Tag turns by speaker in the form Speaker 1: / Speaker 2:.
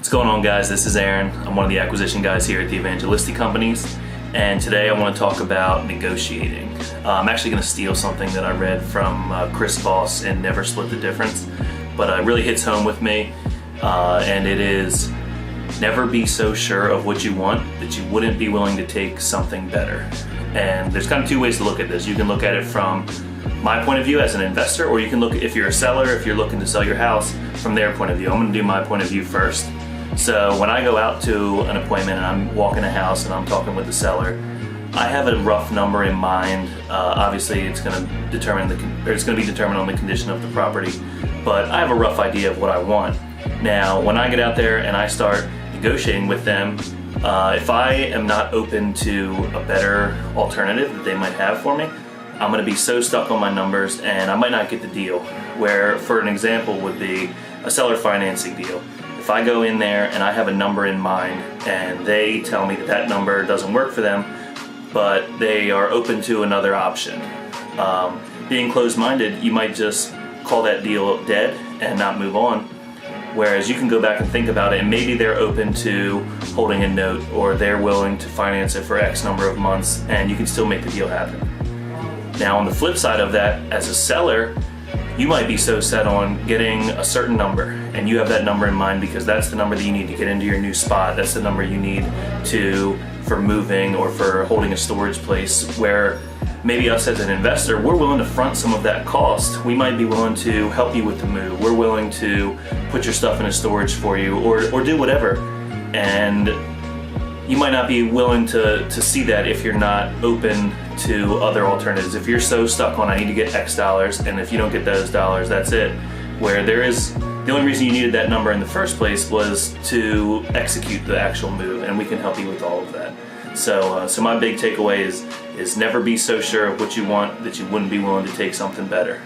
Speaker 1: What's going on, guys? This is Aaron. I'm one of the acquisition guys here at the Evangelistic Companies, and today I want to talk about negotiating. I'm actually going to steal something that I read from Chris Voss in Never Split the Difference, but it really hits home with me, and it is never be so sure of what you want that you wouldn't be willing to take something better. And there's kind of two ways to look at this. You can look at it from my point of view as an investor, or you can look, if you're a seller, if you're looking to sell your house, from their point of view. I'm going to do my point of view first. So when I go out to an appointment and I'm walking a house and I'm talking with the seller, I have a rough number in mind. Obviously, it's going to be determined on the condition of the property, but I have a rough idea of what I want. Now, when I get out there and I start negotiating with them, if I am not open to a better alternative that they might have for me, I'm going to be so stuck on my numbers and I might not get the deal. Where, for an example, would be a seller financing deal. If I go in there and I have a number in mind and they tell me that that number doesn't work for them, but they are open to another option, being closed-minded, you might just call that deal dead and not move on. Whereas you can go back and think about it, and maybe they're open to holding a note, or they're willing to finance it for X number of months, and you can still make the deal happen. Now, on the flip side of that, as a seller, you might be so set on getting a certain number, and you have that number in mind because that's the number that you need to get into your new spot. That's the number you need for moving or for holding a storage place, where maybe us as an investor, we're willing to front some of that cost. We might be willing to help you with the move. We're willing to put your stuff in a storage for you, or do whatever. And you might not be willing to see that if you're not open to other alternatives. If you're so stuck on, I need to get X dollars, and if you don't get those dollars, that's it. Where the only reason you needed that number in the first place was to execute the actual move, and we can help you with all of that. So my big takeaway is never be so sure of what you want that you wouldn't be willing to take something better.